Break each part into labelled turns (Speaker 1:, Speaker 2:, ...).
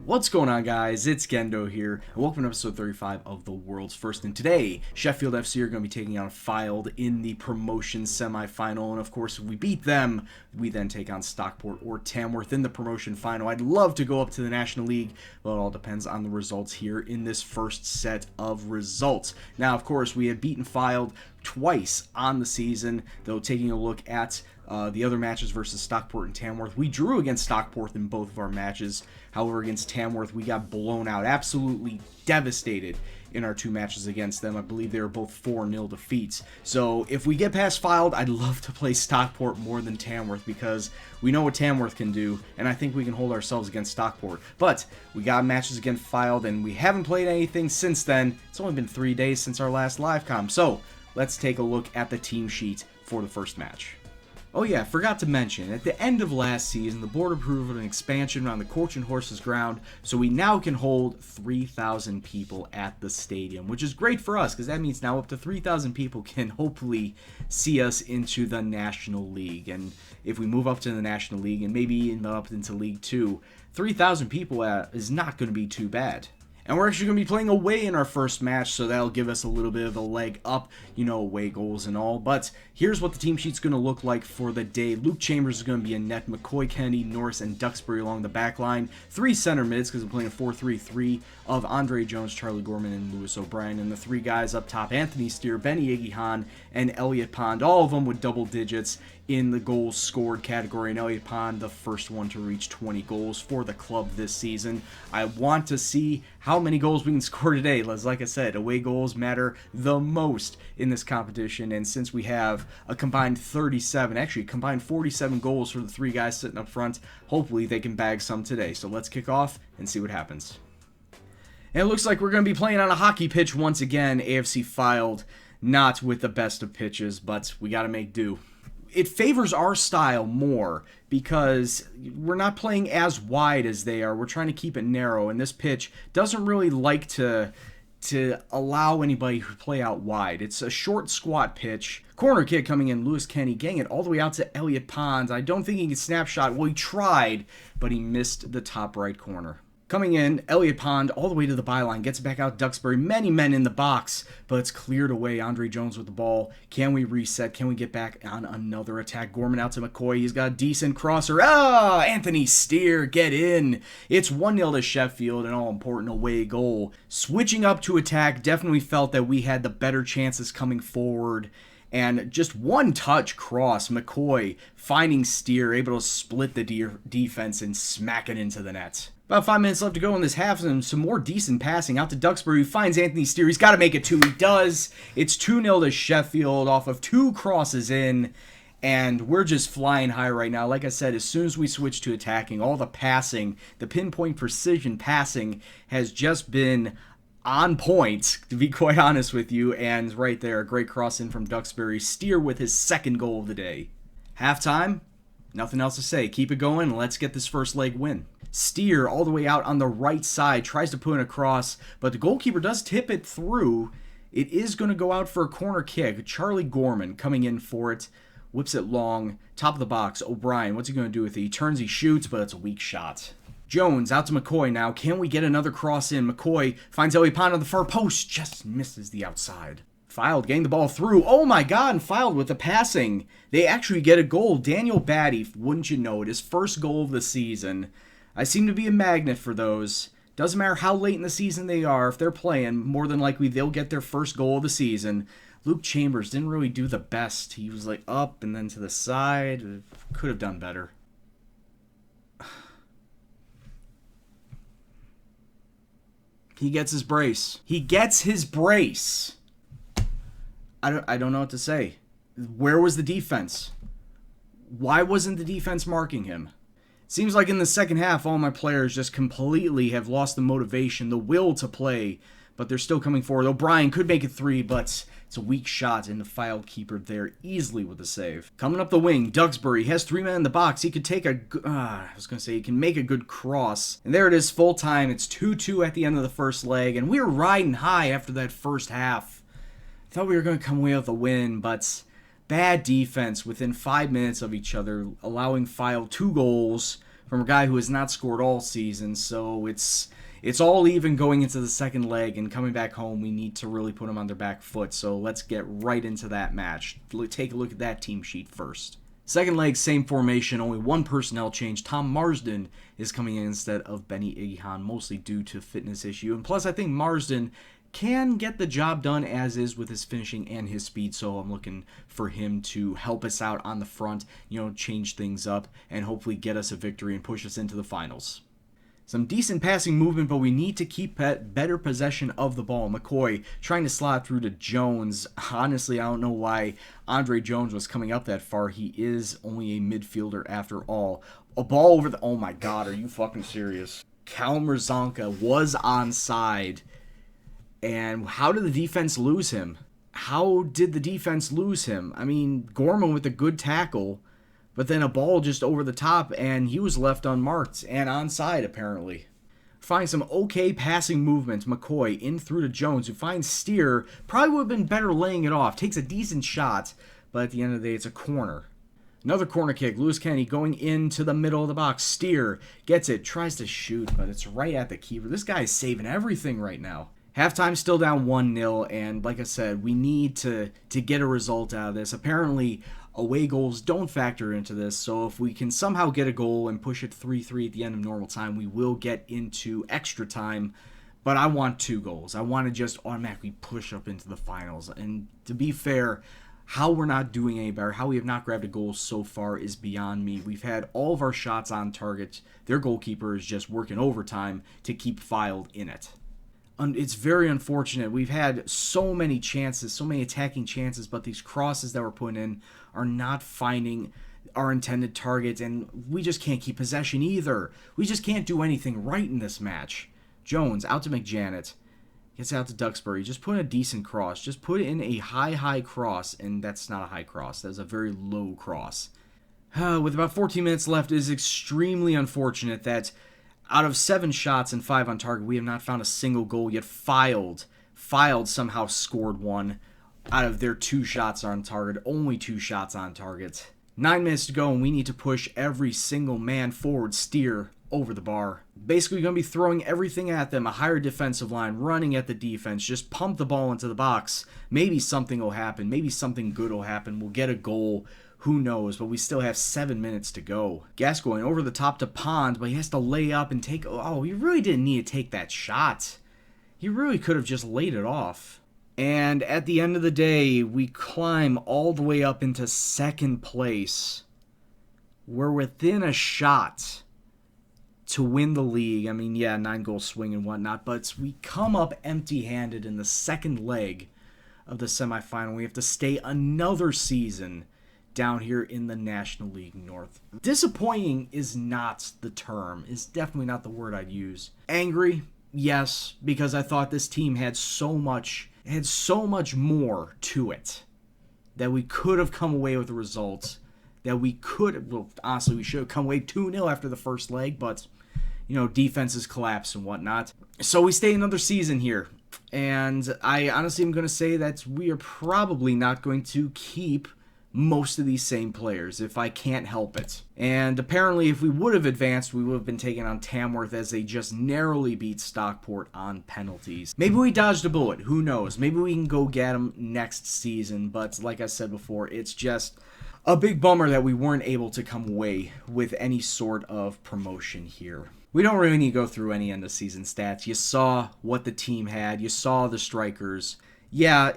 Speaker 1: What's going on, guys? It's Gendo here, and welcome to episode 35 of the World's First. And today, Sheffield FC are going to be taking on Fylde in the promotion semifinal. And of course, if we beat them, we then take on Stockport or Tamworth in the promotion final. I'd love to go up to the National League, but it all depends on the results here in this first set of results. Now, of course, we have beaten Fylde twice on the season, though taking a look at the other matches versus Stockport and Tamworth. We drew against Stockport in both of our matches. However, against Tamworth, we got blown out, absolutely devastated in our two matches against them. I believe they were both 4-0 defeats. So if we get past Fylde, I'd love to play Stockport more than Tamworth because we know what Tamworth can do, and I think we can hold ourselves against Stockport. But we got matches against Fylde, and we haven't played anything since then. It's only been 3 days since our last live comm. So let's take a look at the team sheet for the first match. Oh yeah, forgot to mention, at the end of last season, the board approved an expansion around the Coach and Horses ground, so we now can hold 3,000 people at the stadium, which is great for us, because that means now up to 3,000 people can hopefully see us into the National League. And if we move up to the National League, and maybe even up into League 2, 3,000 people is not going to be too bad. And we're actually going to be playing away in our first match, so that'll give us a little bit of a leg up, you know, away goals and all. But here's what the team sheet's going to look like for the day. Luke Chambers is going to be in net. McCoy, Kennedy, Norris, and Duxbury along the back line. 3 center mids, because I'm playing a 4-3-3 of Andre Jones, Charlie Gorman, and Lewis O'Brien. And the 3 guys up top, Anthony Steer, Benny Iggy and Elliot Pond, all of them with double digits in the goals scored category, and Elliot Pond, the first one to reach 20 goals for the club this season. I want to see how many goals we can score today. Like I said, away goals matter the most in this competition, and since we have a combined 37, actually combined 47 goals for the 3 guys sitting up front, hopefully they can bag some today. So let's kick off and see what happens. And it looks like we're going to be playing on a hockey pitch once again. AFC Fylde, not with the best of pitches, but we got to make do. It favors our style more because we're not playing as wide as they are. We're trying to keep it narrow, and this pitch doesn't really like to allow anybody to play out wide. It's a short, squat pitch. Corner kick coming in, Lewis Kenny getting it all the way out to Elliot Pond. I don't think he can snapshot. Well, he tried, but he missed the top right corner. Coming in, Elliot Pond all the way to the byline, gets it back out Duxbury. Many men in the box, but it's cleared away. Andre Jones with the ball. Can we reset? Can we get back on another attack? Gorman out to McCoy. He's got a decent crosser. Anthony Steer, get in. It's 1-0 to Sheffield, an all-important away goal. Switching up to attack, definitely felt that we had the better chances coming forward. And just one touch cross, McCoy finding Steer, able to split the defense and smack it into the net. About 5 minutes left to go in this half, and some more decent passing out to Duxbury, who finds Anthony Steer. He's got to make it 2. He does. It's 2-0 to Sheffield off of 2 crosses in, and we're just flying high right now. Like I said, as soon as we switch to attacking, all the passing, the pinpoint precision passing has just been on point, to be quite honest with you. And right there, a great cross in from Duxbury. Steer with his 2nd goal of the day. Halftime, nothing else to say. Keep it going, and let's get this first leg win. Steer all the way out on the right side, tries to put in a cross, but the goalkeeper does tip it through. It is going to go out for a corner kick. Charlie Gorman coming in for it, whips it long, top of the box. O'Brien, what's he going to do with it? He turns, he shoots, but it's a weak shot. Jones out to McCoy now. Can we get another cross in? McCoy finds Elliot Pond on the far post, just misses the outside. Fylde getting the ball through. Oh my God, and Fylde with the passing. They actually get a goal. Daniel Batty, wouldn't you know it, his first goal of the season. I seem to be a magnet for those. Doesn't matter how late in the season they are. If they're playing, more than likely they'll get their first goal of the season. Luke Chambers didn't really do the best. He was like up and then to the side. Could have done better. He gets his brace. He gets his brace. I don't know what to say. Where was the defense? Why wasn't the defense marking him? Seems like in the second half, all my players just completely have lost the motivation, the will to play, but they're still coming forward. O'Brien could make it 3, but it's a weak shot, and the Fylde keeper there easily with the save. Coming up the wing, Duxbury has 3 men in the box. He could take he can make a good cross. And there it is, full time. It's 2-2 at the end of the first leg, and we were riding high after that first half. Thought we were going to come away with a win, but bad defense within 5 minutes of each other, allowing Fylde 2 goals. from a guy who has not scored all season. So it's all even going into the second leg, and coming back home, we need to really put them on their back foot. So let's get right into that match. Take a look at that team sheet first. Second leg, same formation, only one personnel change. Tom Marsden is coming in instead of Benny Igihan, mostly due to fitness issue. And plus, I think Marsden can get the job done as is with his finishing and his speed, so I'm looking for him to help us out on the front, change things up, and hopefully get us a victory and push us into the finals. Some decent passing movement, but we need to keep better possession of the ball. McCoy trying to slide through to Jones. Honestly, I don't know why Andre Jones was coming up that far. He is only a midfielder after all. A ball over the... Oh my god, are you fucking serious? Kalmar Zonka was onside. And how did the defense lose him? How did the defense lose him? I mean, Gorman with a good tackle, but then a ball just over the top, and he was left unmarked and onside, apparently. Find some okay passing movement. McCoy in through to Jones, who finds Steer. Probably would have been better laying it off. Takes a decent shot, but at the end of the day, it's a corner. Another corner kick. Lewis Kennedy going into the middle of the box. Steer gets it, tries to shoot, but it's right at the keeper. This guy is saving everything right now. Halftime still down 1-0, and like I said, we need to get a result out of this. Apparently, away goals don't factor into this, so if we can somehow get a goal and push it 3-3 at the end of normal time, we will get into extra time. But I want 2 goals. I want to just automatically push up into the finals. And to be fair, how we're not doing any better, how we have not grabbed a goal so far is beyond me. We've had all of our shots on target. Their goalkeeper is just working overtime to keep Filed in it. It's very unfortunate. We've had so many chances, so many attacking chances, but these crosses that we're putting in are not finding our intended target, and we just can't keep possession either. We just can't do anything right in this match. Jones out to McJanet. Gets out to Duxbury. Just put in a decent cross. Just put in a high cross, and that's not a high cross. That's a very low cross. With about 14 minutes left, it is extremely unfortunate that out of 7 shots and 5 on target, we have not found a single goal yet. Filed somehow scored 1 out of their 2 shots on target. Only 2 shots on target. 9 minutes to go, and we need to push every single man forward. Steer over the bar. Basically going to be throwing everything at them. A higher defensive line, running at the defense. Just pump the ball into the box. Maybe something will happen. Maybe something good will happen. We'll get a goal. Who knows, but we still have 7 minutes to go. Gascoigne over the top to Pond, but he has to lay up and take... Oh, he really didn't need to take that shot. He really could have just laid it off. And at the end of the day, we climb all the way up into 2nd place. We're within a shot to win the league. I mean, yeah, 9-goal swing and whatnot, but we come up empty-handed in the second leg of the semifinal. We have to stay another season down here in the National League North. Disappointing is not the term. It's definitely not the word I'd use. Angry, yes, because I thought this team had so much more to it, that we could have come away with the results, that we could, well, honestly, we should have come away 2-0 after the first leg, but, defenses collapse and whatnot. So we stay another season here, and I honestly am going to say that we are probably not going to keep most of these same players if I can't help it. And apparently if we would have advanced, we would have been taking on Tamworth, as they just narrowly beat Stockport on penalties. Maybe we dodged a bullet, who knows? Maybe we can go get them next season, but like I said before, it's just a big bummer that we weren't able to come away with any sort of promotion here. We don't really need to go through any end of season stats. You saw what the team had, you saw the strikers. Yeah,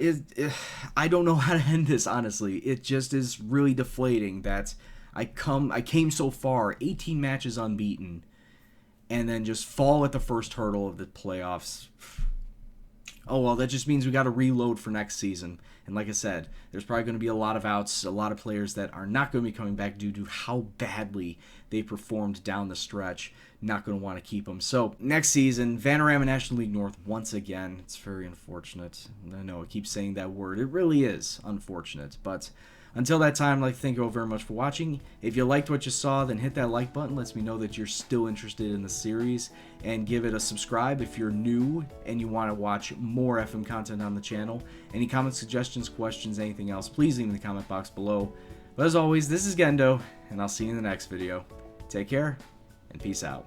Speaker 1: I don't know how to end this, honestly. It just is really deflating that I came so far, 18 matches unbeaten, and then just fall at the first hurdle of the playoffs. Oh, well, that just means we got to reload for next season. And like I said, there's probably going to be a lot of outs, a lot of players that are not going to be coming back due to how badly they performed down the stretch. Not going to want to keep them. So, next season, Vanarama National League North once again. It's very unfortunate. I know I keep saying that word. It really is unfortunate. But until that time, I'd like to thank you all very much for watching. If you liked what you saw, then hit that like button. Lets me know that you're still interested in the series. And give it a subscribe if you're new and you want to watch more FM content on the channel. Any comments, suggestions, questions, anything else, please leave in the comment box below. But as always, this is Gendo, and I'll see you in the next video. Take care. and peace out.